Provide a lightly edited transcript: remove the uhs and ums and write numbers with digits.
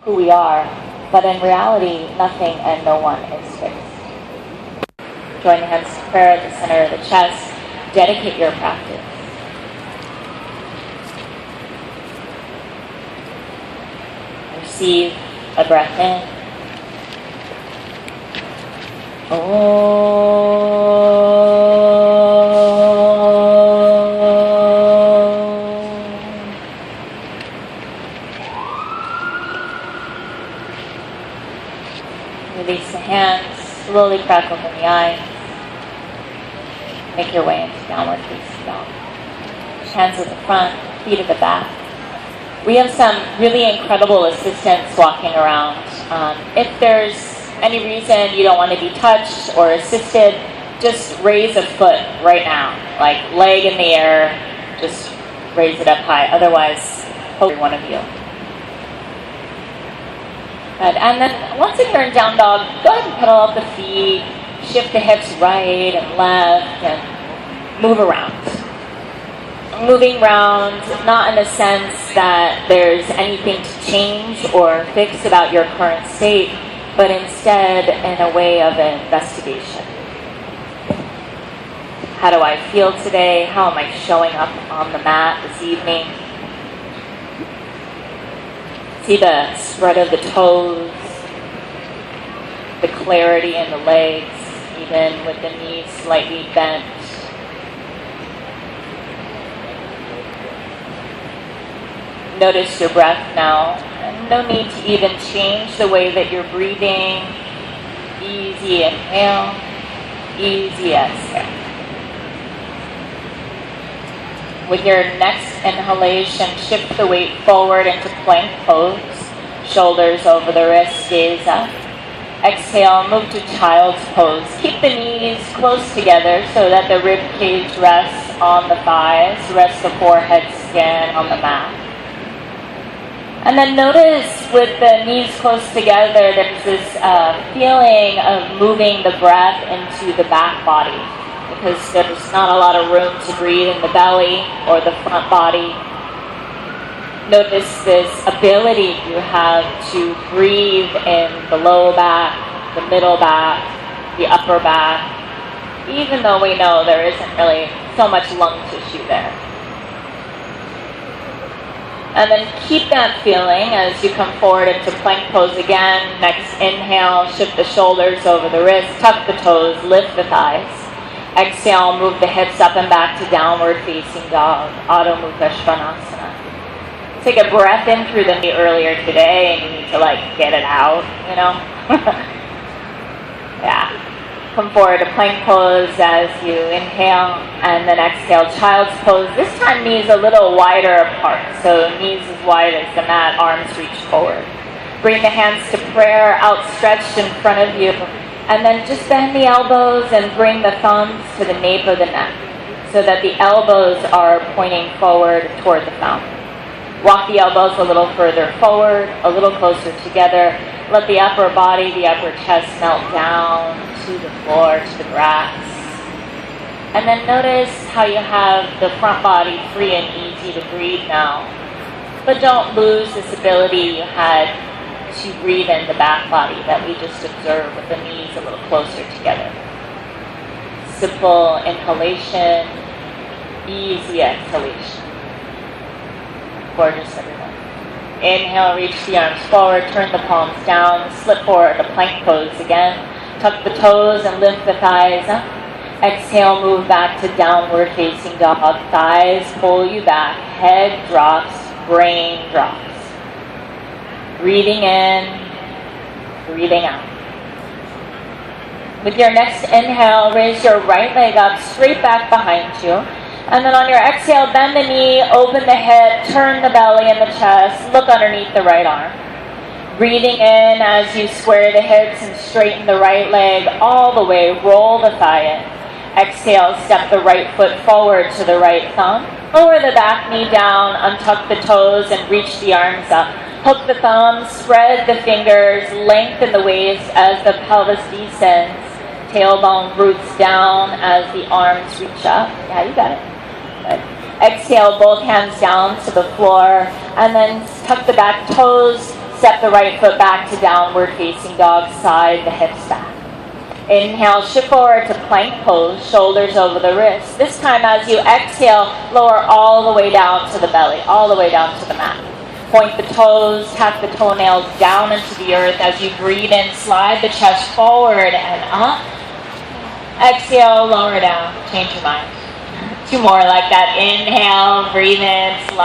who we are, but in reality, nothing and no one is fixed. Join hands to prayer at the center of the chest. Dedicate your practice. Receive a breath in. Release the hands. Slowly crack open the eyes. Make your way into downward facing dog. Hands at the front, feet at the back. We have some really incredible assistants walking around. If there's any reason you don't want to be touched or assisted, just raise a foot right now. Like leg in the air, just raise it up high. Otherwise, hope one of you. Good. And then once you're in down dog, go ahead and pedal out the feet, shift the hips right and left, and move around. Moving around, not in a sense that there's anything to change or fix about your current state, but instead in a way of an investigation. How do I feel today? How am I showing up on the mat this evening? See the spread of the toes, the clarity in the legs, even with the knees slightly bent. Notice your breath now. And no need to even change the way that you're breathing. Easy inhale, easy exhale. With your next inhalation, shift the weight forward into plank pose. Shoulders over the wrists, gaze up. Exhale, move to child's pose. Keep the knees close together so that the rib cage rests on the thighs. Rest the forehead skin on the mat. And then notice with the knees close together, there's this feeling of moving the breath into the back body, because there's not a lot of room to breathe in the belly or the front body. Notice this ability you have to breathe in the low back, the middle back, the upper back, even though we know there isn't really so much lung tissue there. And then keep that feeling as you come forward into plank pose again. Next inhale, shift the shoulders over the wrists, tuck the toes, lift the thighs. Exhale, move the hips up and back to downward facing dog, Adho Mukha Svanasana. Take a breath in through the knee earlier today and you need to get it out, Yeah. Come forward to plank pose as you inhale and then exhale, child's pose. This time knees a little wider apart, so knees as wide as the mat, arms reach forward. Bring the hands to prayer, outstretched in front of you. And then just bend the elbows and bring the thumbs to the nape of the neck so that the elbows are pointing forward toward the fountain. Walk the elbows a little further forward, a little closer together. Let the upper body, the upper chest melt down to the floor, to the grass. And then notice how you have the front body free and easy to breathe now. But don't lose this ability you had to breathe in the back body that we just observed with the knees a little closer together. Simple inhalation, easy exhalation. Gorgeous, everyone. Inhale, reach the arms forward, turn the palms down, slip forward to plank pose again. Tuck the toes and lift the thighs up. Exhale, move back to downward facing dog. Thighs pull you back, head drops, brain drops. Breathing in, breathing out. With your next inhale, raise your right leg up, straight back behind you. And then on your exhale, bend the knee, open the hip, turn the belly and the chest, look underneath the right arm. Breathing in as you square the hips and straighten the right leg all the way, roll the thigh in. Exhale, step the right foot forward to the right thumb. Lower the back knee down, untuck the toes and reach the arms up. Hook the thumbs, spread the fingers, lengthen the waist as the pelvis descends. Tailbone roots down as the arms reach up. Yeah, you got it. Good. Exhale, both hands down to the floor, and then tuck the back toes, Step the right foot back to downward facing dog, side the hips back. Inhale, shift forward to plank pose, shoulders over the wrists. This time as you exhale, lower all the way down to the belly, all the way down to the mat. Point the toes, tap the toenails down into the earth. As you breathe in, slide the chest forward and up. Exhale, lower down, change your mind. 2 more like that. Inhale, breathe in, slide.